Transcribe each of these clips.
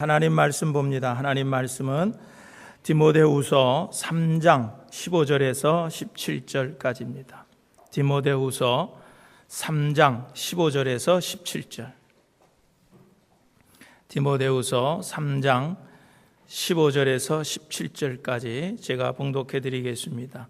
하나님 말씀 봅니다. 하나님 말씀은 디모데후서 3장 15절에서 17절까지입니다. 디모데후서 3장 15절에서 17절. 디모데후서 3장 15절에서 17절까지 제가 봉독해 드리겠습니다.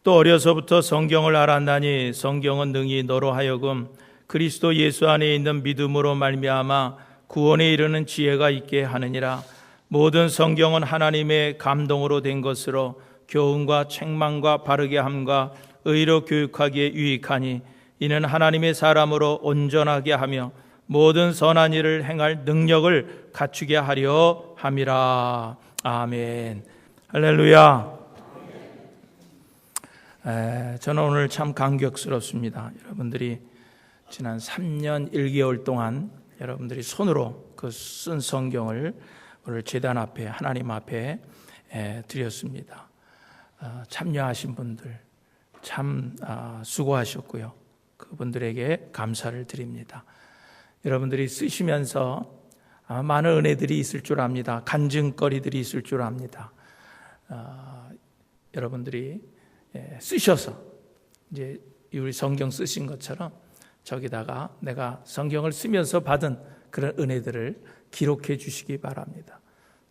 또 어려서부터 성경을 알았나니 성경은 능히 너로 하여금 그리스도 예수 안에 있는 믿음으로 말미암아 구원에 이르는 지혜가 있게 하느니라. 모든 성경은 하나님의 감동으로 된 것으로 교훈과 책망과 바르게 함과 의로 교육하기에 유익하니 이는 하나님의 사람으로 온전하게 하며 모든 선한 일을 행할 능력을 갖추게 하려 함이라. 아멘. 할렐루야. 저는 오늘 참 감격스럽습니다. 여러분들이 지난 3년 1개월 동안 여러분들이 손으로 그 쓴 성경을 오늘 제단 앞에 하나님 앞에 드렸습니다. 참여하신 분들 참 수고하셨고요. 그분들에게 감사를 드립니다. 여러분들이 쓰시면서 많은 은혜들이 있을 줄 압니다. 간증거리들이 있을 줄 압니다. 여러분들이 쓰셔서 이제 우리 성경 쓰신 것처럼 저기다가 내가 성경을 쓰면서 받은 그런 은혜들을 기록해 주시기 바랍니다.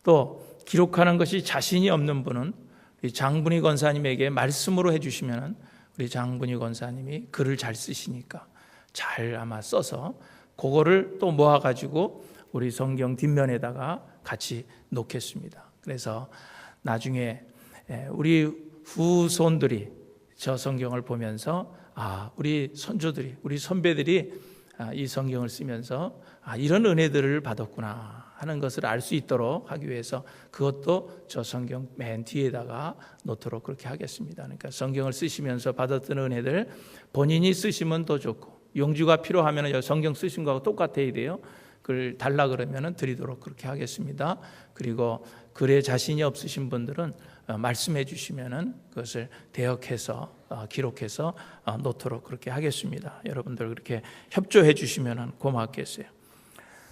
또 기록하는 것이 자신이 없는 분은 우리 장분희 권사님에게 말씀으로 해주시면 우리 장분희 권사님이 글을 잘 쓰시니까 잘 아마 써서 그거를 또 모아가지고 우리 성경 뒷면에다가 같이 놓겠습니다. 그래서 나중에 우리 후손들이 저 성경을 보면서 우리 선조들이, 우리 선배들이 이 성경을 쓰면서 이런 은혜들을 받았구나 하는 것을 알 수 있도록 하기 위해서 그것도 저 성경 맨 뒤에다가 놓도록 그렇게 하겠습니다. 그러니까 성경을 쓰시면서 받았던 은혜들 본인이 쓰시면 더 좋고, 용주가 필요하면 성경 쓰신 거하고 똑같아야 돼요. 그걸 달라 그러면 드리도록 그렇게 하겠습니다. 그리고 글에 자신이 없으신 분들은 말씀해 주시면 그것을 대역해서 기록해서 놓도록 그렇게 하겠습니다. 여러분들 그렇게 협조해 주시면 고맙겠어요.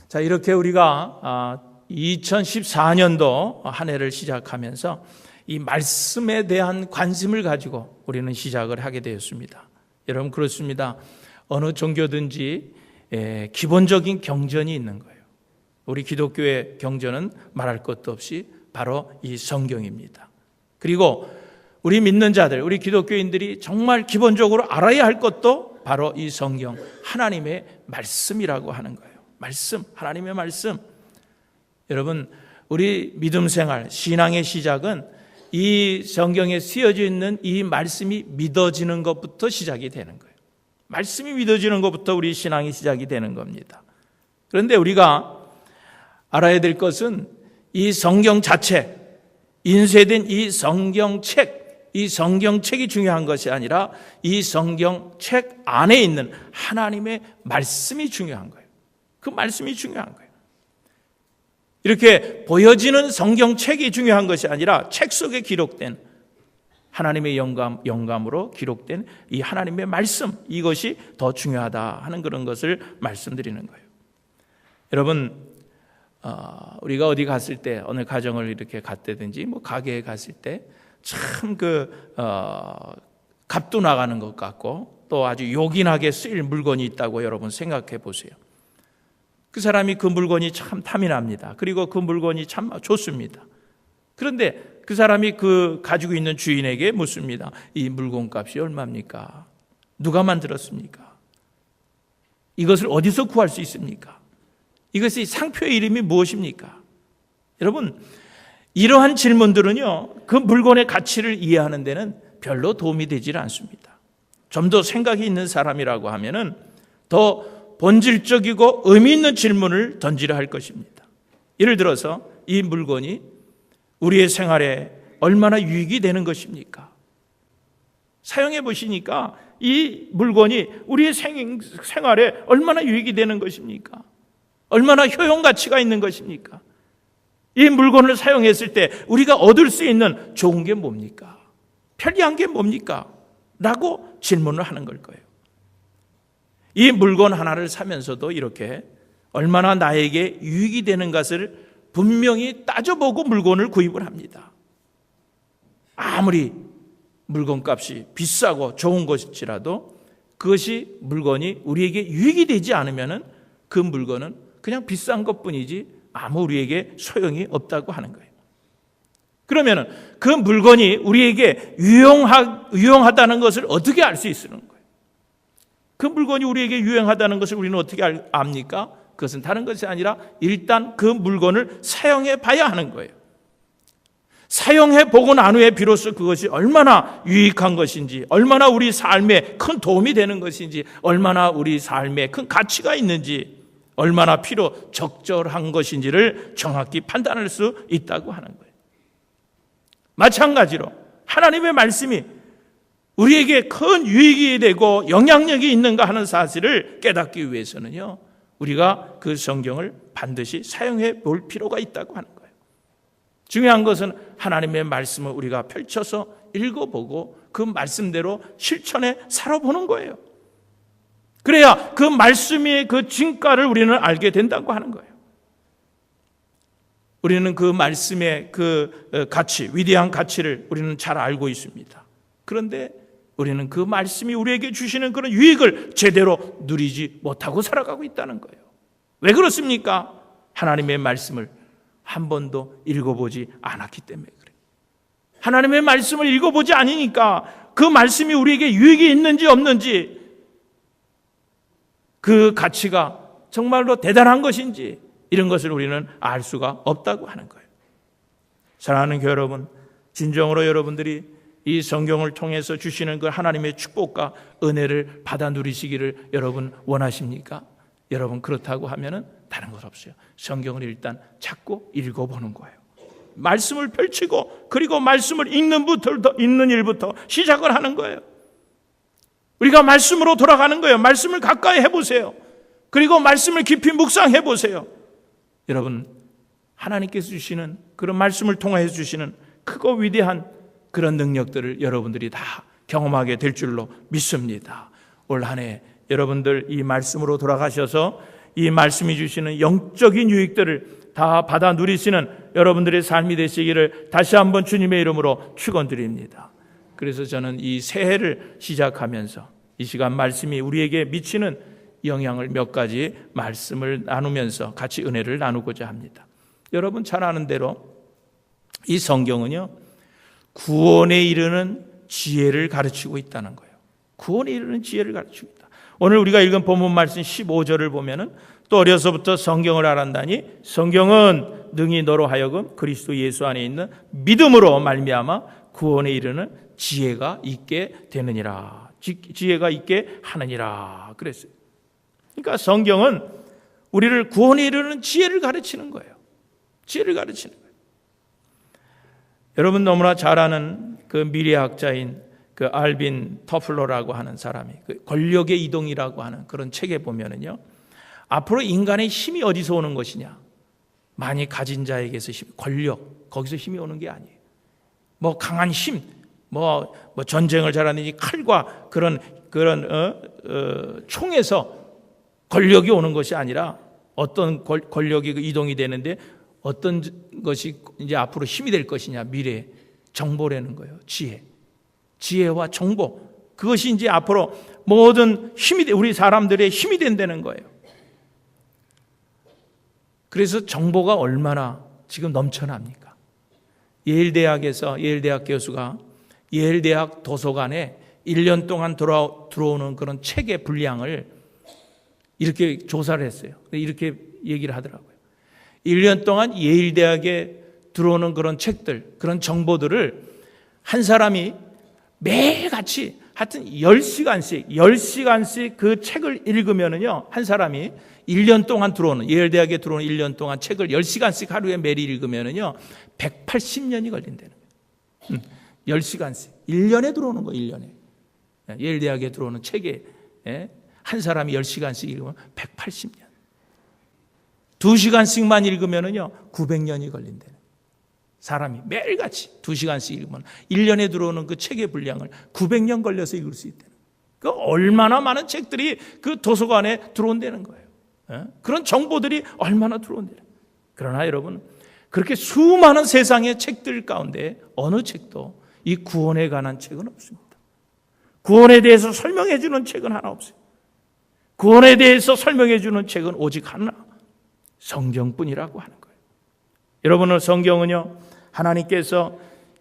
자, 이렇게 우리가 2014년도 한 해를 시작하면서 이 말씀에 대한 관심을 가지고 우리는 시작을 하게 되었습니다. 여러분 그렇습니다. 어느 종교든지 기본적인 경전이 있는 거예요. 우리 기독교의 경전은 말할 것도 없이 바로 이 성경입니다. 그리고 우리 믿는 자들, 우리 기독교인들이 정말 기본적으로 알아야 할 것도 바로 이 성경, 하나님의 말씀이라고 하는 거예요. 말씀, 하나님의 말씀. 여러분, 우리 믿음 생활, 신앙의 시작은 이 성경에 쓰여져 있는 이 말씀이 믿어지는 것부터 시작이 되는 거예요. 말씀이 믿어지는 것부터 우리 신앙이 시작이 되는 겁니다. 그런데 우리가 알아야 될 것은 이 성경 자체, 인쇄된 이 성경책, 이 성경책이 중요한 것이 아니라 이 성경책 안에 있는 하나님의 말씀이 중요한 거예요. 그 말씀이 중요한 거예요. 이렇게 보여지는 성경책이 중요한 것이 아니라 책 속에 기록된 하나님의 영감으로 기록된 이 하나님의 말씀, 이것이 더 중요하다 하는 그런 것을 말씀드리는 거예요. 여러분, 우리가 어디 갔을 때, 어느 가정을 이렇게 갔다든지 뭐 가게에 갔을 때 참 값도 나가는 것 같고 또 아주 요긴하게 쓰일 물건이 있다고 여러분 생각해 보세요. 그 사람이 그 물건이 참 탐이 납니다. 그리고 그 물건이 참 좋습니다. 그런데 그 사람이 그 가지고 있는 주인에게 묻습니다. 이 물건 값이 얼마입니까? 누가 만들었습니까? 이것을 어디서 구할 수 있습니까? 이것이 상표의 이름이 무엇입니까? 여러분, 이러한 질문들은요, 그 물건의 가치를 이해하는 데는 별로 도움이 되질 않습니다. 좀 더 생각이 있는 사람이라고 하면은 더 본질적이고 의미 있는 질문을 던지려 할 것입니다. 예를 들어서 이 물건이 우리의 생활에 얼마나 유익이 되는 것입니까? 사용해 보시니까 이 물건이 우리의 생활에 얼마나 유익이 되는 것입니까? 얼마나 효용 가치가 있는 것입니까? 이 물건을 사용했을 때 우리가 얻을 수 있는 좋은 게 뭡니까? 편리한 게 뭡니까? 라고 질문을 하는 걸 거예요. 이 물건 하나를 사면서도 이렇게 얼마나 나에게 유익이 되는 것을 분명히 따져보고 물건을 구입을 합니다. 아무리 물건값이 비싸고 좋은 것일지라도 그것이 물건이 우리에게 유익이 되지 않으면 그 물건은 그냥 비싼 것뿐이지 아무 우리에게 소용이 없다고 하는 거예요. 그러면 그 물건이 우리에게 유용하다는 것을 어떻게 알 수 있는 거예요? 그 물건이 우리에게 유용하다는 것을 우리는 어떻게 압니까? 그것은 다른 것이 아니라 일단 그 물건을 사용해 봐야 하는 거예요. 사용해 보고 난 후에 비로소 그것이 얼마나 유익한 것인지, 얼마나 우리 삶에 큰 도움이 되는 것인지, 얼마나 우리 삶에 큰 가치가 있는지, 얼마나 필요 적절한 것인지를 정확히 판단할 수 있다고 하는 거예요. 마찬가지로 하나님의 말씀이 우리에게 큰 유익이 되고 영향력이 있는가 하는 사실을 깨닫기 위해서는요, 우리가 그 성경을 반드시 사용해 볼 필요가 있다고 하는 거예요. 중요한 것은 하나님의 말씀을 우리가 펼쳐서 읽어보고 그 말씀대로 실천해 살아보는 거예요. 그래야 그 말씀의 그 진가를 우리는 알게 된다고 하는 거예요. 우리는 그 말씀의 그 가치, 위대한 가치를 우리는 잘 알고 있습니다. 그런데 우리는 그 말씀이 우리에게 주시는 그런 유익을 제대로 누리지 못하고 살아가고 있다는 거예요. 왜 그렇습니까? 하나님의 말씀을 한 번도 읽어보지 않았기 때문에 그래요. 하나님의 말씀을 읽어보지 않으니까 그 말씀이 우리에게 유익이 있는지 없는지, 그 가치가 정말로 대단한 것인지, 이런 것을 우리는 알 수가 없다고 하는 거예요. 사랑하는 교회 여러분, 진정으로 여러분들이 이 성경을 통해서 주시는 그 하나님의 축복과 은혜를 받아 누리시기를 여러분 원하십니까? 여러분 그렇다고 하면은 다른 것 없어요. 성경을 일단 찾고 읽어보는 거예요. 말씀을 펼치고 그리고 말씀을 읽는 일부터 시작을 하는 거예요. 우리가 말씀으로 돌아가는 거예요. 말씀을 가까이 해보세요. 그리고 말씀을 깊이 묵상해 보세요. 여러분, 하나님께서 주시는 그런 말씀을 통해 주시는 크고 위대한 그런 능력들을 여러분들이 다 경험하게 될 줄로 믿습니다. 올 한 해 여러분들 이 말씀으로 돌아가셔서 이 말씀이 주시는 영적인 유익들을 다 받아 누리시는 여러분들의 삶이 되시기를 다시 한번 주님의 이름으로 축원드립니다. 그래서 저는 이 새해를 시작하면서 이 시간 말씀이 우리에게 미치는 영향을 몇 가지 말씀을 나누면서 같이 은혜를 나누고자 합니다. 여러분 잘 아는 대로 이 성경은요, 구원에 이르는 지혜를 가르치고 있다는 거예요. 구원에 이르는 지혜를 가르치고 있다. 오늘 우리가 읽은 본문 말씀 15절을 보면은 또 어려서부터 성경을 알았다니 성경은 능히 너로 하여금 그리스도 예수 안에 있는 믿음으로 말미암아 구원에 이르는 지혜가 있게 되느니라. 지혜가 있게 하느니라 그랬어요. 그러니까 성경은 우리를 구원에 이르는 지혜를 가르치는 거예요. 지혜를 가르치는 거예요. 여러분 너무나 잘 아는 그 미래학자인 그 알빈 터플러라고 하는 사람이 그 권력의 이동이라고 하는 그런 책에 보면은요, 앞으로 인간의 힘이 어디서 오는 것이냐? 많이 가진 자에게서 권력, 거기서 힘이 오는 게 아니에요. 뭐 강한 힘, 뭐 전쟁을 잘하는 이 칼과 그런 총에서 권력이 오는 것이 아니라 어떤 권력이 이동이 되는데 어떤 것이 이제 앞으로 힘이 될 것이냐? 미래 정보라는 거예요. 지혜와 정보, 그것이 이제 앞으로 모든 힘이 우리 사람들의 힘이 된다는 거예요. 그래서 정보가 얼마나 지금 넘쳐납니까? 예일대학 교수가 예일대학 도서관에 1년 동안 들어오는 그런 책의 분량을 이렇게 조사를 했어요. 이렇게 얘기를 하더라고요. 1년 동안 예일대학에 들어오는 그런 책들, 그런 정보들을 한 사람이 매일같이 하여튼 10시간씩 그 책을 읽으면은요, 한 사람이 1년 동안 예일대학에 들어오는 1년 동안 책을 10시간씩 하루에 매일 읽으면은요, 180년이 걸린다는 거예요. 10시간씩. 1년에 들어오는 거예요, 1년에. 예일대학에 들어오는 책에 한 사람이 10시간씩 읽으면 180년. 2시간씩만 읽으면은요, 900년이 걸린다는 거예요. 사람이 매일같이 2시간씩 읽으면 1년에 들어오는 그 책의 분량을 900년 걸려서 읽을 수 있다는 거예요. 그 얼마나 많은 책들이 그 도서관에 들어온다는 거예요. 그런 정보들이 얼마나 들어온다는 거예요. 그러나 여러분, 그렇게 수많은 세상의 책들 가운데 어느 책도 이 구원에 관한 책은 없습니다. 구원에 대해서 설명해 주는 책은 하나 없어요. 구원에 대해서 설명해 주는 책은 오직 하나, 성경뿐이라고 하는 거예요. 여러분은 성경은요, 하나님께서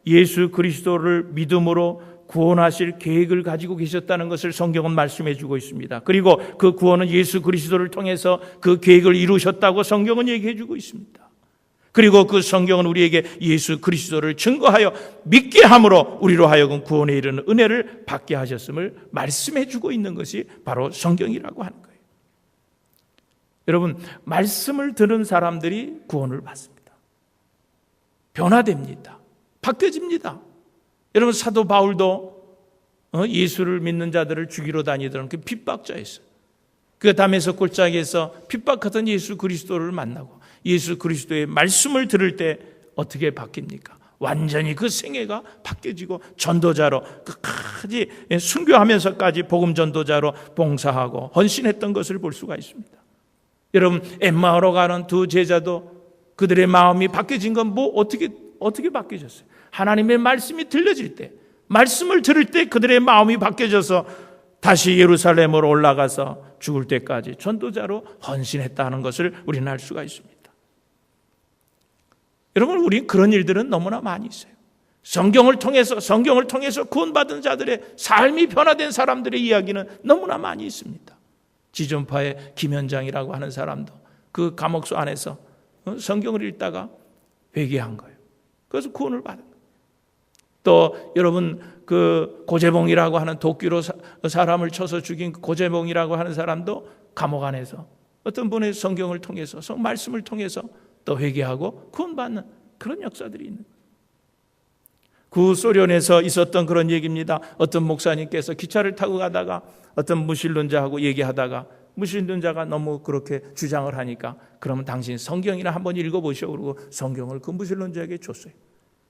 예수 그리스도를 믿음으로 구원하실 계획을 가지고 계셨다는 것을 성경은 말씀해 주고 있습니다. 그리고 그 구원은 예수 그리스도를 통해서 그 계획을 이루셨다고 성경은 얘기해 주고 있습니다. 그리고 그 성경은 우리에게 예수 그리스도를 증거하여 믿게 함으로 우리로 하여금 구원에 이르는 은혜를 받게 하셨음을 말씀해 주고 있는 것이 바로 성경이라고 하는 거예요. 여러분, 말씀을 들은 사람들이 구원을 받습니다. 변화됩니다. 바뀌어집니다. 여러분, 사도 바울도 예수를 믿는 자들을 죽이러 다니던 그 핍박자였어요. 그 담에서 골짜기에서 핍박하던 예수 그리스도를 만나고 예수 그리스도의 말씀을 들을 때 어떻게 바뀝니까? 완전히 그 생애가 바뀌어지고 전도자로 끝까지 순교하면서까지 복음 전도자로 봉사하고 헌신했던 것을 볼 수가 있습니다. 여러분, 엠마오로 가는 두 제자도 그들의 마음이 바뀌어진 건 어떻게 바뀌어졌어요? 하나님의 말씀이 들려질 때, 말씀을 들을 때 그들의 마음이 바뀌어져서 다시 예루살렘으로 올라가서 죽을 때까지 전도자로 헌신했다는 것을 우리는 알 수가 있습니다. 여러분, 우리 그런 일들은 너무나 많이 있어요. 성경을 통해서 구원받은 자들의 삶이 변화된 사람들의 이야기는 너무나 많이 있습니다. 지존파의 김현장이라고 하는 사람도 그 감옥소 안에서 성경을 읽다가 회개한 거예요. 그래서 구원을 받은 거예요. 또 여러분, 그 고재봉이라고 하는 도끼로 사람을 쳐서 죽인 고재봉이라고 하는 사람도 감옥 안에서 어떤 분의 성경을 통해서, 말씀을 통해서 또 회개하고 구원받는 그런 역사들이 있는 거예요. 구소련에서 있었던 그런 얘기입니다. 어떤 목사님께서 기차를 타고 가다가 어떤 무신론자하고 얘기하다가 무신론자가 너무 그렇게 주장을 하니까 그러면 당신 성경이나 한번 읽어보시오 그러고 성경을 그 무신론자에게 줬어요.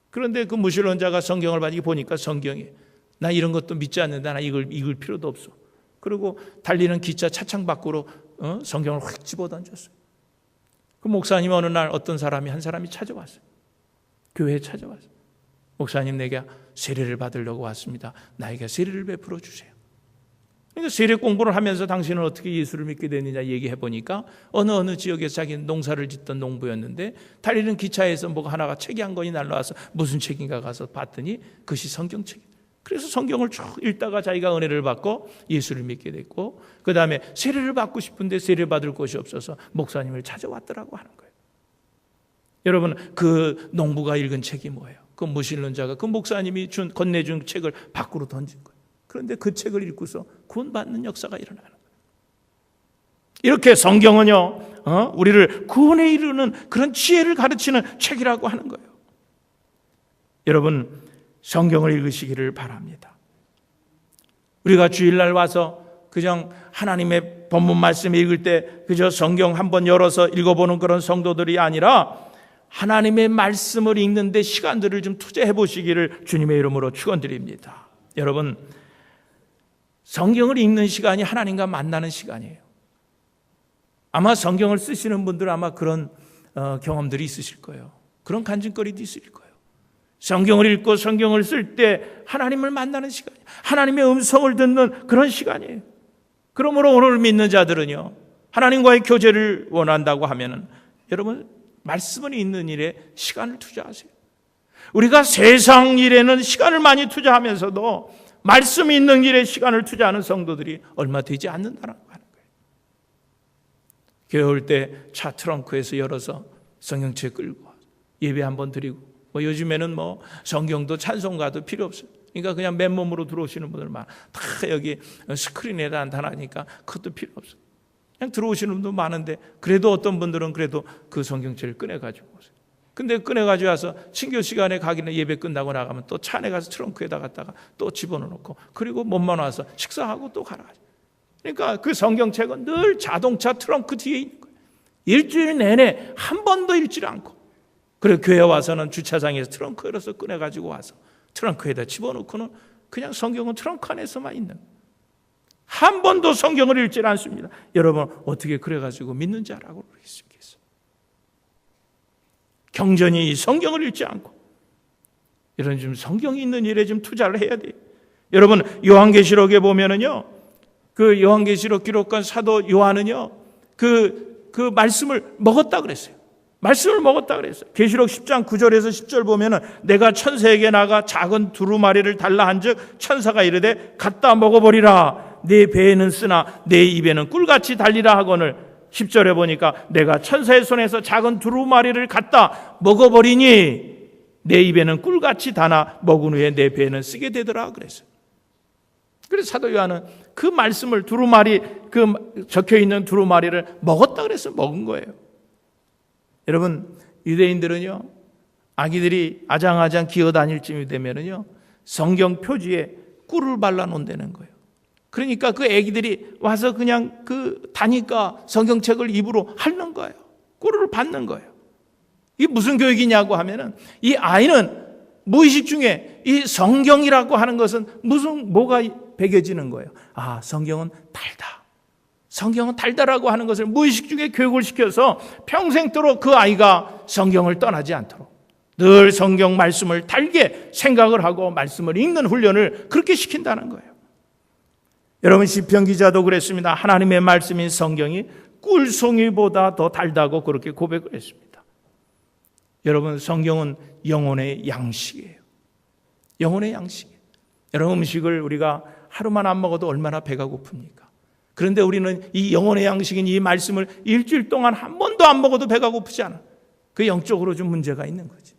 그런데 그 무신론자가 성경을 보니까 성경에 나 이런 것도 믿지 않는다. 나 이걸 읽을 필요도 없어. 그리고 달리는 기차 차창 밖으로 성경을 확 집어던졌어요. 그 목사님 어느 날 한 사람이 찾아왔어요. 교회에 찾아왔어요. 목사님, 내가 세례를 받으려고 왔습니다. 나에게 세례를 베풀어 주세요. 그러니까 세례 공부를 하면서 당신은 어떻게 예수를 믿게 됐느냐 얘기해 보니까 어느 지역에서 자기는 농사를 짓던 농부였는데 달리는 기차에서 뭐가 하나가 책이 한 권이 날라와서 무슨 책인가 가서 봤더니 그것이 성경책이에요. 그래서 성경을 쭉 읽다가 자기가 은혜를 받고 예수를 믿게 됐고, 그 다음에 세례를 받고 싶은데 세례 받을 곳이 없어서 목사님을 찾아왔더라고 하는 거예요. 여러분, 그 농부가 읽은 책이 뭐예요? 그 무신론자가 그 목사님이 건네준 책을 밖으로 던진 거예요. 그런데 그 책을 읽고서 구원받는 역사가 일어나는 거예요. 이렇게 성경은요, 우리를 구원에 이르는 그런 지혜를 가르치는 책이라고 하는 거예요. 여러분, 성경을 읽으시기를 바랍니다. 우리가 주일날 와서 그냥 하나님의 본문 말씀 읽을 때 그저 성경 한번 열어서 읽어보는 그런 성도들이 아니라 하나님의 말씀을 읽는데 시간들을 좀 투자해 보시기를 주님의 이름으로 축원드립니다. 여러분, 성경을 읽는 시간이 하나님과 만나는 시간이에요. 아마 성경을 쓰시는 분들은 아마 그런 경험들이 있으실 거예요. 그런 간증거리도 있을 거예요. 성경을 읽고 성경을 쓸 때 하나님을 만나는 시간이에요. 하나님의 음성을 듣는 그런 시간이에요. 그러므로 오늘 믿는 자들은요, 하나님과의 교제를 원한다고 하면은 여러분, 말씀을 읽는 일에 시간을 투자하세요. 우리가 세상 일에는 시간을 많이 투자하면서도 말씀 있는 일에 시간을 투자하는 성도들이 얼마 되지 않는다는 하는 거예요. 교회 올 때 차 트렁크에서 열어서 성경책 끌고 예배 한번 드리고, 요즘에는 성경도 찬송가도 필요 없어요. 그러니까 그냥 맨몸으로 들어오시는 분들 많아. 다 여기 스크린에 나타나니까 그것도 필요 없어요. 그냥 들어오시는 분도 많은데, 그래도 어떤 분들은 그래도 그 성경책을 꺼내가지고 오세요. 근데 꺼내가지고 와서 친교 시간에 가기는 예배 끝나고 나가면 또 차 안에 가서 트렁크에다 갖다가 또 집어넣고, 그리고 몸만 와서 식사하고 또 가라가지고. 그러니까 그 성경책은 늘 자동차 트렁크 뒤에 있는 거예요. 일주일 내내 한 번도 읽지 않고. 그리고 교회 와서는 주차장에서 트렁크 열어서 꺼내가지고 와서 트렁크에다 집어넣고는 그냥 성경은 트렁크 안에서만 있는 거예요. 한 번도 성경을 읽지 않습니다. 여러분, 어떻게 그래가지고 믿는지 알아고 그러겠어요? 경전히 성경을 읽지 않고 이런 좀 성경이 있는 일에 좀 투자를 해야 돼요. 여러분 요한계시록에 보면은요, 그 요한계시록 기록한 사도 요한은요, 그 말씀을 먹었다 그랬어요. 말씀을 먹었다 그랬어요. 계시록 10장 9절에서 10절 보면은 내가 천사에게 나가 작은 두루마리를 달라 한즉 천사가 이르되 갖다 먹어버리라. 내 배에는 쓰나 내 입에는 꿀같이 달리라 하거늘 10절에 보니까 내가 천사의 손에서 작은 두루마리를 갖다 먹어버리니 내 입에는 꿀같이 다나 먹은 후에 내 배에는 쓰게 되더라 그랬어요. 그래서 사도 요한은 그 말씀을 두루마리, 그 적혀있는 두루마리를 먹었다 그래서 먹은 거예요. 여러분 유대인들은요, 아기들이 아장아장 기어다닐 쯤이 되면은요, 성경 표지에 꿀을 발라 놓는다는 거예요. 그러니까 그 아기들이 와서 그냥 다니까 성경책을 입으로 핥는 거예요. 꿀을 받는 거예요. 이게 무슨 교육이냐고 하면은, 이 아이는 무의식 중에 이 성경이라고 하는 것은 뭐가 배겨지는 거예요. 아, 성경은 달다. 성경은 달다라고 하는 것을 무의식 중에 교육을 시켜서 평생도록 그 아이가 성경을 떠나지 않도록 늘 성경 말씀을 달게 생각을 하고 말씀을 읽는 훈련을 그렇게 시킨다는 거예요. 여러분 시편 기자도 그랬습니다. 하나님의 말씀인 성경이 꿀송이보다 더 달다고 그렇게 고백을 했습니다. 여러분 성경은 영혼의 양식이에요. 영혼의 양식이에요. 여러분 음식을 우리가 하루만 안 먹어도 얼마나 배가 고픕니까? 그런데 우리는 이 영혼의 양식인 이 말씀을 일주일 동안 한 번도 안 먹어도 배가 고프지 않아. 그 영적으로 좀 문제가 있는 거지.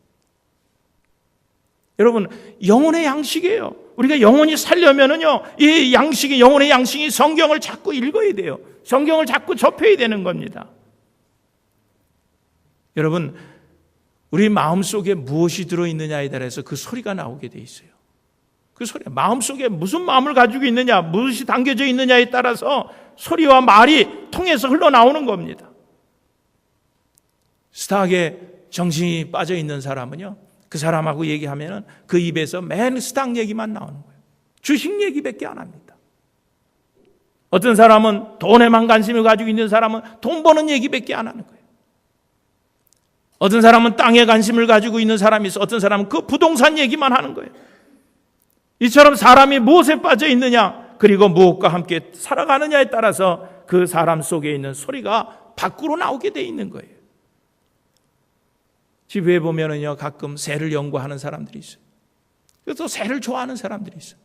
여러분 영혼의 양식이에요. 우리가 영혼이 살려면은요, 이 양식이, 영혼의 양식이 성경을 자꾸 읽어야 돼요. 성경을 자꾸 접해야 되는 겁니다. 여러분 우리 마음속에 무엇이 들어있느냐에 따라서 그 소리가 나오게 돼 있어요. 그 소리, 마음속에 무슨 마음을 가지고 있느냐, 무엇이 담겨져 있느냐에 따라서 소리와 말이 통해서 흘러나오는 겁니다. 스탁에 정신이 빠져 있는 사람은요, 그 사람하고 얘기하면은 그 입에서 맨 스탁 얘기만 나오는 거예요. 주식 얘기밖에 안 합니다. 어떤 사람은 돈에만 관심을 가지고 있는 사람은 돈 버는 얘기밖에 안 하는 거예요. 어떤 사람은 땅에 관심을 가지고 있는 사람이 있어, 어떤 사람은 그 부동산 얘기만 하는 거예요. 이처럼 사람이 무엇에 빠져 있느냐, 그리고 무엇과 함께 살아가느냐에 따라서 그 사람 속에 있는 소리가 밖으로 나오게 돼 있는 거예요. 집에 보면은요, 가끔 새를 연구하는 사람들이 있어요. 그래서 새를 좋아하는 사람들이 있어요.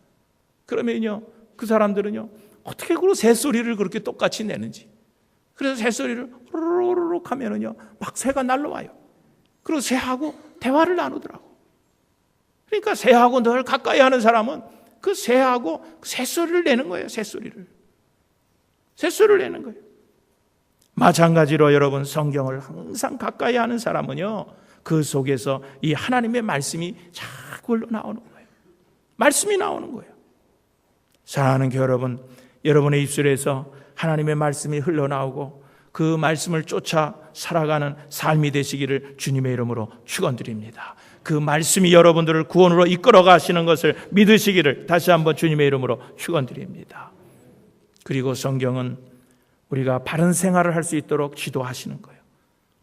그러면요, 그 사람들은요, 어떻게 그 새소리를 그렇게 똑같이 내는지. 그래서 새소리를 호로록 하면은요, 막 새가 날라와요. 그리고 새하고 대화를 나누더라고. 그러니까 새하고 늘 가까이 하는 사람은 그 새하고 새소리를 내는 거예요. 새소리를 내는 거예요. 마찬가지로 여러분 성경을 항상 가까이 하는 사람은요, 그 속에서 이 하나님의 말씀이 자꾸 흘러나오는 거예요. 말씀이 나오는 거예요. 사랑하는 여러분, 여러분의 입술에서 하나님의 말씀이 흘러나오고 그 말씀을 쫓아 살아가는 삶이 되시기를 주님의 이름으로 축원드립니다. 그 말씀이 여러분들을 구원으로 이끌어 가시는 것을 믿으시기를 다시 한번 주님의 이름으로 축원드립니다. 그리고 성경은 우리가 바른 생활을 할 수 있도록 지도하시는 거예요.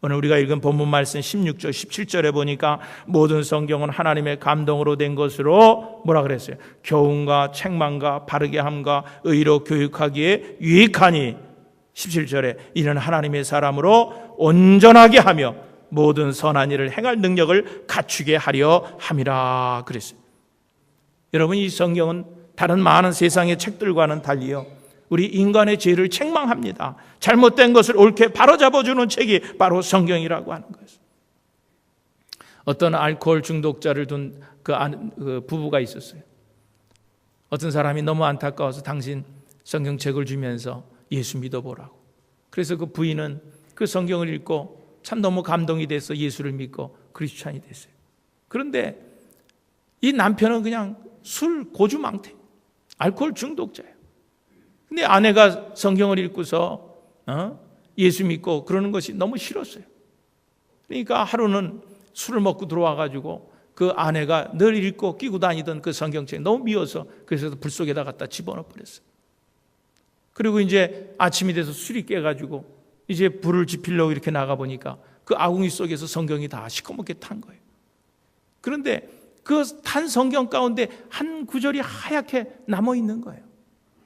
오늘 우리가 읽은 본문 말씀 16절 17절에 보니까 모든 성경은 하나님의 감동으로 된 것으로 뭐라 그랬어요? 교훈과 책망과 바르게 함과 의로 교육하기에 유익하니 17절에 이는 하나님의 사람으로 온전하게 하며 모든 선한 일을 행할 능력을 갖추게 하려 함이라 그랬어요. 여러분 이 성경은 다른 많은 세상의 책들과는 달리요, 우리 인간의 죄를 책망합니다. 잘못된 것을 옳게 바로잡아주는 책이 바로 성경이라고 하는 거예요. 어떤 알코올 중독자를 둔 그 부부가 있었어요. 어떤 사람이 너무 안타까워서 당신 성경책을 주면서 예수 믿어보라고. 그래서 그 부인은 그 성경을 읽고 참 너무 감동이 돼서 예수를 믿고 크리스찬이 됐어요. 그런데 이 남편은 그냥 술 고주망태, 알코올 중독자예요. 근데 아내가 성경을 읽고서 예수 믿고 그러는 것이 너무 싫었어요. 그러니까 하루는 술을 먹고 들어와가지고 그 아내가 늘 읽고 끼고 다니던 그 성경책이 너무 미워서 그래서 불 속에다 갖다 집어넣어 버렸어요. 그리고 이제 아침이 돼서 술이 깨가지고 이제 불을 지피려고 이렇게 나가보니까 그 아궁이 속에서 성경이 다 시커멓게 탄 거예요. 그런데 그 탄 성경 가운데 한 구절이 하얗게 남아 있는 거예요.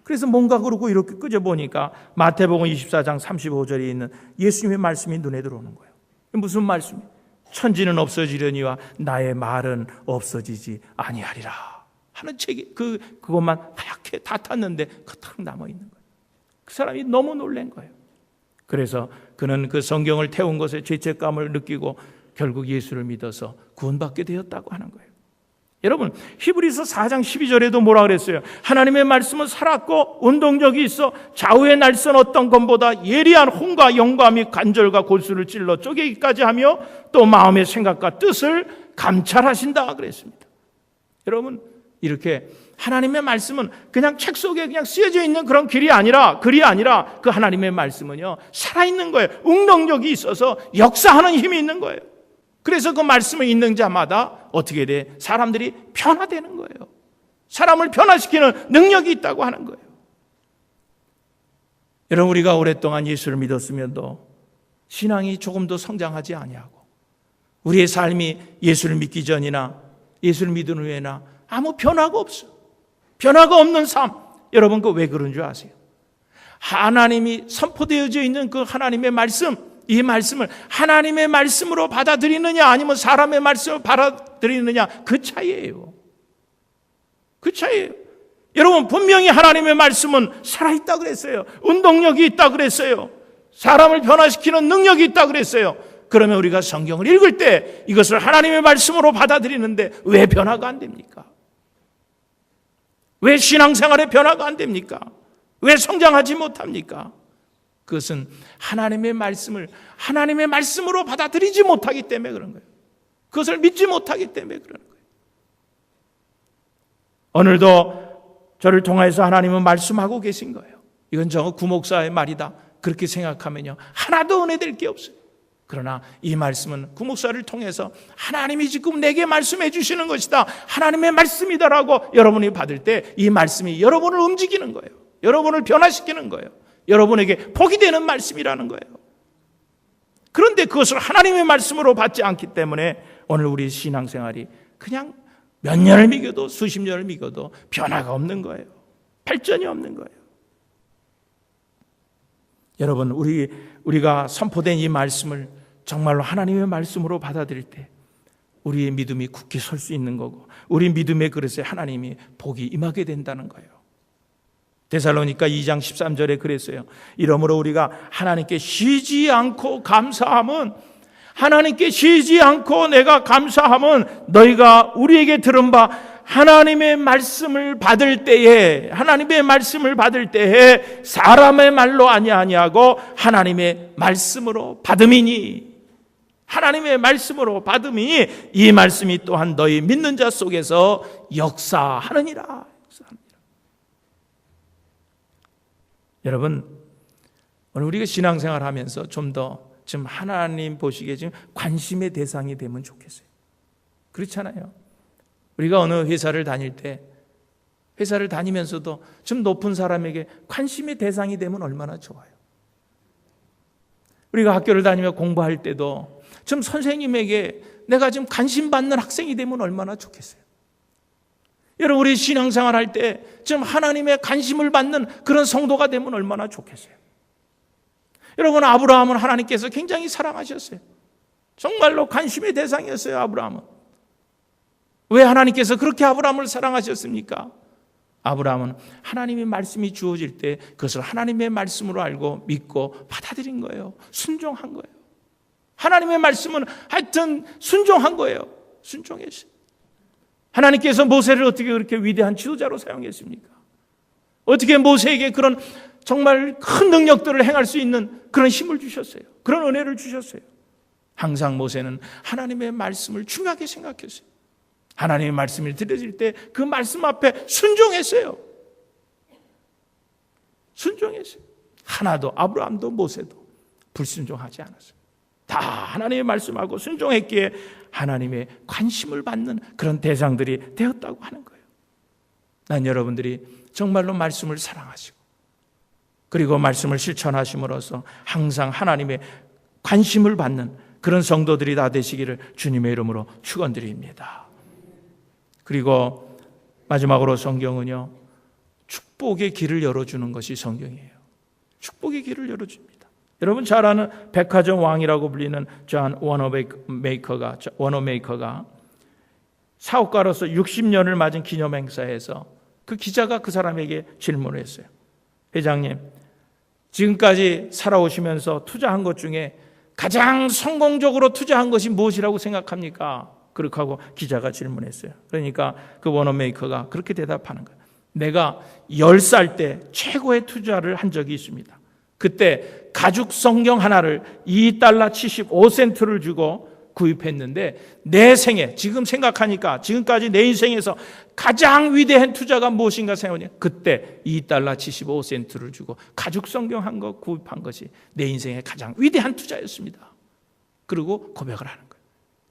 그래서 뭔가 그러고 이렇게 끄져보니까 마태복음 24장 35절에 있는 예수님의 말씀이 눈에 들어오는 거예요. 무슨 말씀이에요? 천지는 없어지려니와 나의 말은 없어지지 아니하리라 하는 책이 그것만 하얗게 다 탔는데 딱 남아 있는 거예요. 그 사람이 너무 놀란 거예요. 그래서 그는 그 성경을 태운 것에 죄책감을 느끼고 결국 예수를 믿어서 구원받게 되었다고 하는 거예요. 여러분, 히브리서 4장 12절에도 뭐라 그랬어요? 하나님의 말씀은 살았고 운동력이 있어 좌우의 날선 어떤 것보다 예리한 혼과 영과 및 관절과 골수를 찔러 쪼개기까지 하며 또 마음의 생각과 뜻을 감찰하신다 그랬습니다. 여러분, 이렇게 하나님의 말씀은 그냥 책 속에 그냥 쓰여져 있는 그런 글이 아니라 그 하나님의 말씀은요, 살아있는 거예요. 운동력이 있어서 역사하는 힘이 있는 거예요. 그래서 그 말씀을 읽는 자마다 어떻게 돼? 사람들이 변화되는 거예요. 사람을 변화시키는 능력이 있다고 하는 거예요. 여러분, 우리가 오랫동안 예수를 믿었으면도 신앙이 조금도 성장하지 아니하고 우리의 삶이 예수를 믿기 전이나 예수를 믿은 후에나 아무 변화가 없어. 변화가 없는 삶. 여러분, 그 왜 그런 줄 아세요? 하나님이 선포되어져 있는 그 하나님의 말씀, 이 말씀을 하나님의 말씀으로 받아들이느냐 아니면 사람의 말씀을 받아들이느냐, 그 차이예요. 그 차이예요. 여러분, 분명히 하나님의 말씀은 살아있다 그랬어요. 운동력이 있다 그랬어요. 사람을 변화시키는 능력이 있다 그랬어요. 그러면 우리가 성경을 읽을 때 이것을 하나님의 말씀으로 받아들이는데 왜 변화가 안 됩니까? 왜 신앙생활에 변화가 안 됩니까? 왜 성장하지 못합니까? 그것은 하나님의 말씀을 하나님의 말씀으로 받아들이지 못하기 때문에 그런 거예요. 그것을 믿지 못하기 때문에 그런 거예요. 오늘도 저를 통해서 하나님은 말씀하고 계신 거예요. 이건 저 구목사의 말이다, 그렇게 생각하면요, 하나도 은혜될 게 없어요. 그러나 이 말씀은 구목사를 통해서 하나님이 지금 내게 말씀해 주시는 것이다, 하나님의 말씀이다라고 여러분이 받을 때 이 말씀이 여러분을 움직이는 거예요. 여러분을 변화시키는 거예요. 여러분에게 복이 되는 말씀이라는 거예요. 그런데 그것을 하나님의 말씀으로 받지 않기 때문에 오늘 우리 신앙생활이 그냥 몇 년을 믿어도 수십 년을 믿어도 변화가 없는 거예요. 발전이 없는 거예요. 여러분, 우리가 선포된 이 말씀을 정말로 하나님의 말씀으로 받아들일 때 우리의 믿음이 굳게 설 수 있는 거고, 우리 믿음의 그릇에 하나님이 복이 임하게 된다는 거예요. 데살로니가 2장 13절에 그랬어요. 이러므로 우리가 하나님께 쉬지 않고 감사함은, 하나님께 쉬지 않고 내가 감사함은 너희가 우리에게 들은 바 하나님의 말씀을 받을 때에, 하나님의 말씀을 받을 때에 사람의 말로 아니하고 하나님의 말씀으로 받음이니, 하나님의 말씀으로 받음이니 이 말씀이 또한 너희 믿는 자 속에서 역사하느니라. 여러분, 오늘 우리가 신앙생활 하면서 좀 더 지금 하나님 보시기에 지금 관심의 대상이 되면 좋겠어요. 그렇잖아요. 우리가 어느 회사를 다닐 때, 회사를 다니면서도 좀 높은 사람에게 관심의 대상이 되면 얼마나 좋아요. 우리가 학교를 다니며 공부할 때도 좀 선생님에게 내가 좀 관심 받는 학생이 되면 얼마나 좋겠어요. 여러분, 우리 신앙생활 할 때 좀 하나님의 관심을 받는 그런 성도가 되면 얼마나 좋겠어요. 여러분, 아브라함은 하나님께서 굉장히 사랑하셨어요. 정말로 관심의 대상이었어요. 아브라함은. 왜 하나님께서 그렇게 아브라함을 사랑하셨습니까? 아브라함은 하나님의 말씀이 주어질 때 그것을 하나님의 말씀으로 알고 믿고 받아들인 거예요. 순종한 거예요. 하나님의 말씀은 하여튼 순종한 거예요. 순종했어요. 하나님께서 모세를 어떻게 그렇게 위대한 지도자로 사용했습니까? 어떻게 모세에게 그런 정말 큰 능력들을 행할 수 있는 그런 힘을 주셨어요. 그런 은혜를 주셨어요. 항상 모세는 하나님의 말씀을 중요하게 생각했어요. 하나님의 말씀을 들려질 때 그 말씀 앞에 순종했어요. 순종했어요. 하나도, 아브라함도 모세도 불순종하지 않았어요. 다 하나님의 말씀하고 순종했기에 하나님의 관심을 받는 그런 대상들이 되었다고 하는 거예요. 난 여러분들이 정말로 말씀을 사랑하시고 그리고 말씀을 실천하심으로써 항상 하나님의 관심을 받는 그런 성도들이 다 되시기를 주님의 이름으로 축원드립니다. 그리고 마지막으로 성경은요, 축복의 길을 열어주는 것이 성경이에요. 축복의 길을 열어줍니다. 여러분 잘 아는 백화점 왕이라고 불리는 존 워너메이커가 사업가로서 60년을 맞은 기념행사에서 그 기자가 그 사람에게 질문을 했어요. 회장님, 지금까지 살아오시면서 투자한 것 중에 가장 성공적으로 투자한 것이 무엇이라고 생각합니까? 그렇게 하고 기자가 질문했어요. 그러니까 그 워너메이커가 그렇게 대답하는 거예요. 내가 10살 때 최고의 투자를 한 적이 있습니다. 그때 가죽 성경 하나를 $2 75센트를 주고 구입했는데 내 생에, 지금 생각하니까 지금까지 내 인생에서 가장 위대한 투자가 무엇인가 생각하니 그때 $2 75센트를 주고 가죽 성경 한 거 구입한 것이 내 인생의 가장 위대한 투자였습니다. 그리고 고백을 하는 거예요.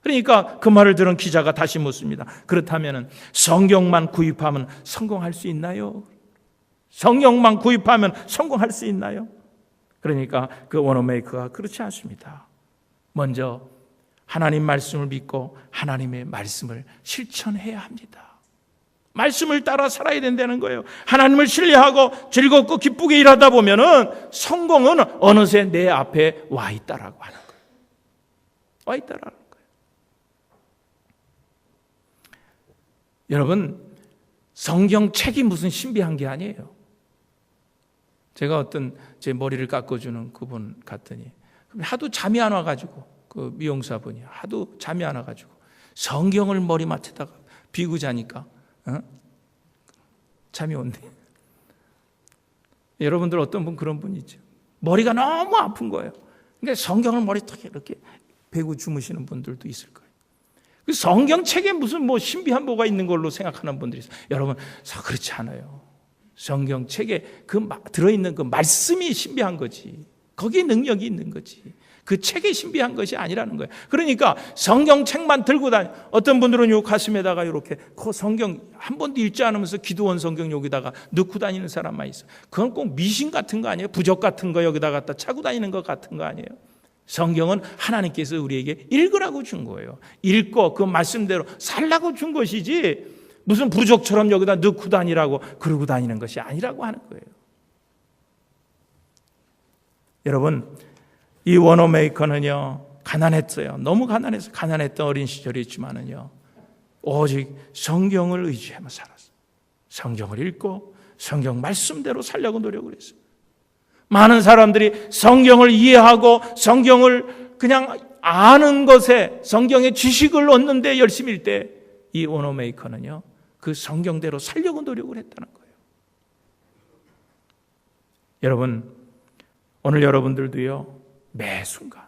그러니까 그 말을 들은 기자가 다시 묻습니다. 그렇다면 성경만 구입하면 성공할 수 있나요? 성경만 구입하면 성공할 수 있나요? 그러니까 그 워너메이커가 그렇지 않습니다. 먼저 하나님 말씀을 믿고 하나님의 말씀을 실천해야 합니다. 말씀을 따라 살아야 된다는 거예요. 하나님을 신뢰하고 즐겁고 기쁘게 일하다 보면은 성공은 어느새 내 앞에 와 있다라고 하는 거예요. 와 있다라는 거예요. 여러분, 성경책이 무슨 신비한 게 아니에요. 제가 어떤 제 머리를 깎아주는 그분 갔더니 하도 잠이 안 와가지고 그 미용사분이 하도 잠이 안 와가지고 성경을 머리맡에다가 비고 자니까 잠이 온대. 여러분들 어떤 분 그런 분 있죠. 머리가 너무 아픈 거예요. 그러니까 성경을 머리통에 이렇게 베고 주무시는 분들도 있을 거예요. 그 성경책에 무슨 뭐 신비한 뭐가 있는 걸로 생각하는 분들이 있어요. 여러분, 그렇지 않아요. 성경책에 그 들어있는 그 말씀이 신비한 거지. 거기에 능력이 있는 거지. 그 책이 신비한 것이 아니라는 거예요. 그러니까 성경책만 들고 다니. 어떤 분들은 요 가슴에다가 이렇게 그 성경 한 번도 읽지 않으면서 기도원 성경 여기다가 넣고 다니는 사람만 있어. 그건 꼭 미신 같은 거 아니에요? 부적 같은 거 여기다 갖다 차고 다니는 것 같은 거 아니에요? 성경은 하나님께서 우리에게 읽으라고 준 거예요. 읽고 그 말씀대로 살라고 준 것이지 무슨 부적처럼 여기다 넣고 다니라고 그러고 다니는 것이 아니라고 하는 거예요. 여러분, 이 워너메이커는요, 가난했어요. 너무 가난해서 가난했던 어린 시절이 있지만은요, 오직 성경을 의지하며 살았어요. 성경을 읽고 성경 말씀대로 살려고 노력을 했어요. 많은 사람들이 성경을 이해하고 성경을 그냥 아는 것에 성경의 지식을 얻는 데 열심히 일 때 이 워너메이커는요, 그 성경대로 살려고 노력을 했다는 거예요. 여러분, 오늘 여러분들도요, 매 순간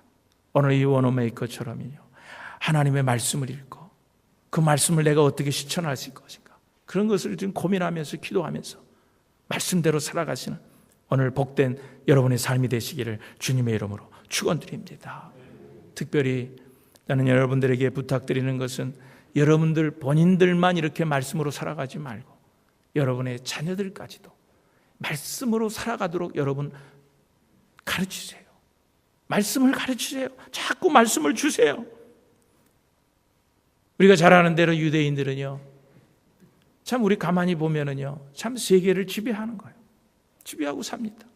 오늘 이 워너메이커처럼요, 하나님의 말씀을 읽고 그 말씀을 내가 어떻게 실천할 수 있을 것인가, 그런 것을 지금 고민하면서 기도하면서 말씀대로 살아가시는 오늘 복된 여러분의 삶이 되시기를 주님의 이름으로 축원드립니다. 특별히 나는 여러분들에게 부탁드리는 것은 여러분들 본인들만 이렇게 말씀으로 살아가지 말고 여러분의 자녀들까지도 말씀으로 살아가도록 여러분 가르치세요. 말씀을 가르치세요. 자꾸 말씀을 주세요. 우리가 잘 아는 대로 유대인들은요, 참 우리 가만히 보면은요, 참 세계를 지배하는 거예요. 지배하고 삽니다.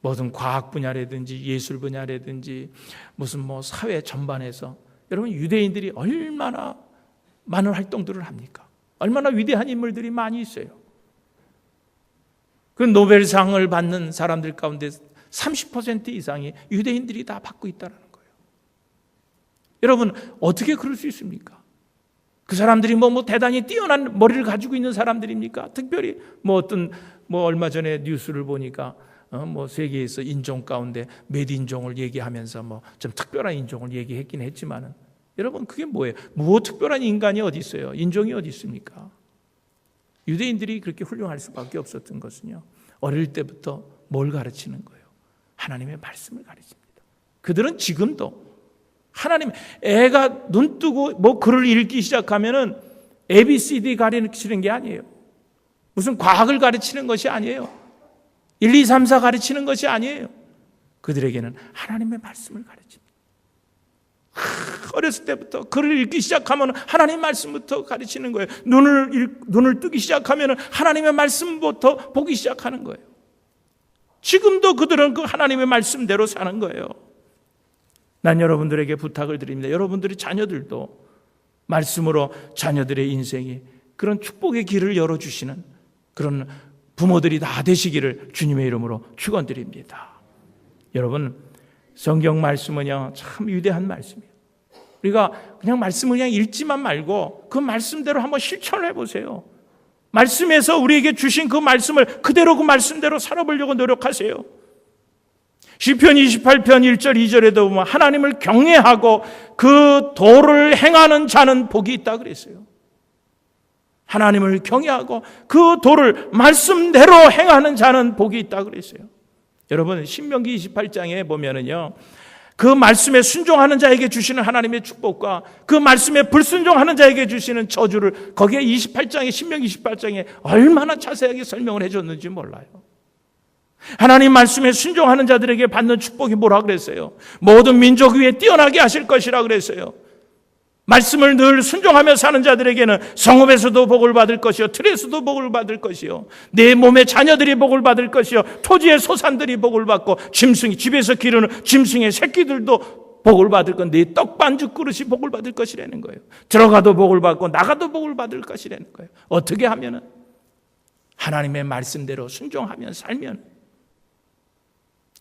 무슨 과학 분야라든지 예술 분야라든지 무슨 뭐 사회 전반에서 여러분 유대인들이 얼마나 많은 활동들을 합니까? 얼마나 위대한 인물들이 많이 있어요. 그 노벨상을 받는 사람들 가운데 30% 이상이 유대인들이 다 받고 있다는 거예요. 여러분, 어떻게 그럴 수 있습니까? 그 사람들이 뭐 대단히 뛰어난 머리를 가지고 있는 사람들입니까? 특별히 얼마 전에 뉴스를 보니까 뭐 세계에서 인종 가운데 몇 인종을 얘기하면서 좀 특별한 인종을 얘기했긴 했지만은 여러분, 그게 뭐예요? 특별한 인간이 어디 있어요? 인종이 어디 있습니까? 유대인들이 그렇게 훌륭할 수밖에 없었던 것은요, 어릴 때부터 뭘 가르치는 거예요? 하나님의 말씀을 가르칩니다. 그들은 지금도 하나님, 애가 눈 뜨고 글을 읽기 시작하면은 ABCD 가르치는 게 아니에요. 무슨 과학을 가르치는 것이 아니에요. 1, 2, 3, 4 가르치는 것이 아니에요. 그들에게는 하나님의 말씀을 가르칩니다. 어렸을 때부터 글을 읽기 시작하면 하나님 말씀부터 가르치는 거예요. 눈을 뜨기 시작하면 하나님의 말씀부터 보기 시작하는 거예요. 지금도 그들은 그 하나님의 말씀대로 사는 거예요. 난 여러분들에게 부탁을 드립니다. 여러분들의 자녀들도 말씀으로 자녀들의 인생이 그런 축복의 길을 열어주시는 그런 부모들이 다 되시기를 주님의 이름으로 축원드립니다. 여러분, 성경 말씀은요 참 위대한 말씀이에요. 우리가 그냥 말씀을 그냥 읽지만 말고 그 말씀대로 한번 실천을 해보세요. 말씀에서 우리에게 주신 그 말씀을 그대로 그 말씀대로 살아보려고 노력하세요. 시편 28편 1절 2절에도 보면 하나님을 경외하고 그 도를 행하는 자는 복이 있다 그랬어요. 하나님을 경외하고 그 도를 말씀대로 행하는 자는 복이 있다 그랬어요. 여러분, 신명기 28장에 보면은요, 그 말씀에 순종하는 자에게 주시는 하나님의 축복과 그 말씀에 불순종하는 자에게 주시는 저주를 거기에 28장에, 신명기 28장에 얼마나 자세하게 설명을 해줬는지 몰라요. 하나님 말씀에 순종하는 자들에게 받는 축복이 뭐라 그랬어요? 모든 민족 위에 뛰어나게 하실 것이라 그랬어요. 말씀을 늘 순종하며 사는 자들에게는 성읍에서도 복을 받을 것이요, 틀에서도 복을 받을 것이요, 내 몸의 자녀들이 복을 받을 것이요, 토지의 소산들이 복을 받고 짐승이, 집에서 기르는 짐승의 새끼들도 복을 받을 건, 네 떡반죽 그릇이 복을 받을 것이라는 거예요. 들어가도 복을 받고 나가도 복을 받을 것이라는 거예요. 어떻게 하면은? 하나님의 말씀대로 순종하며 살면.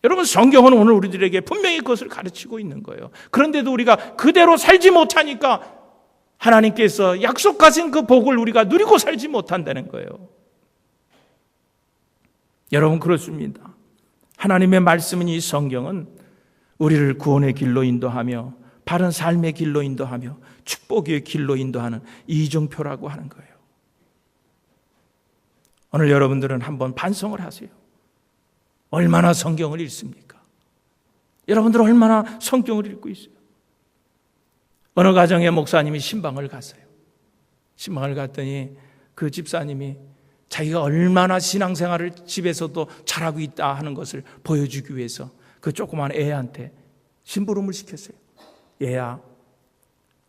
여러분, 성경은 오늘 우리들에게 분명히 그것을 가르치고 있는 거예요. 그런데도 우리가 그대로 살지 못하니까 하나님께서 약속하신 그 복을 우리가 누리고 살지 못한다는 거예요. 여러분, 그렇습니다. 하나님의 말씀은, 이 성경은 우리를 구원의 길로 인도하며 바른 삶의 길로 인도하며 축복의 길로 인도하는 이정표라고 하는 거예요. 오늘 여러분들은 한번 반성을 하세요. 얼마나 성경을 읽습니까? 여러분들 얼마나 성경을 읽고 있어요? 어느 가정의 목사님이 신방을 갔어요. 신방을 갔더니 그 집사님이 자기가 얼마나 신앙생활을 집에서도 잘하고 있다 하는 것을 보여주기 위해서 그 조그만 애한테 심부름을 시켰어요. 얘야,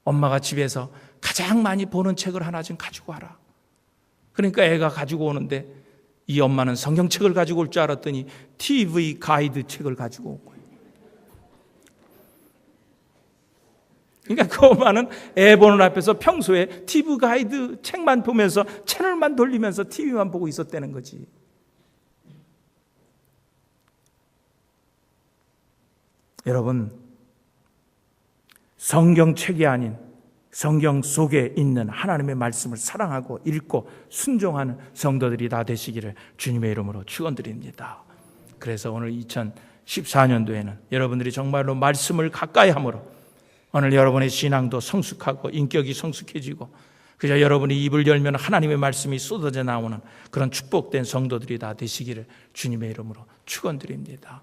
엄마가 집에서 가장 많이 보는 책을 하나 좀 가지고 와라. 그러니까 애가 가지고 오는데 이 엄마는 성경책을 가지고 올 줄 알았더니 TV 가이드 책을 가지고 온 거예요. 그러니까 그 엄마는 애 보는 앞에서 평소에 TV 가이드 책만 보면서 채널만 돌리면서 TV만 보고 있었다는 거지. 여러분, 성경책이 아닌 성경 속에 있는 하나님의 말씀을 사랑하고 읽고 순종하는 성도들이 다 되시기를 주님의 이름으로 축원드립니다. 그래서 오늘 2014년도에는 여러분들이 정말로 말씀을 가까이 함으로 오늘 여러분의 신앙도 성숙하고 인격이 성숙해지고 그저 여러분이 입을 열면 하나님의 말씀이 쏟아져 나오는 그런 축복된 성도들이 다 되시기를 주님의 이름으로 축원드립니다.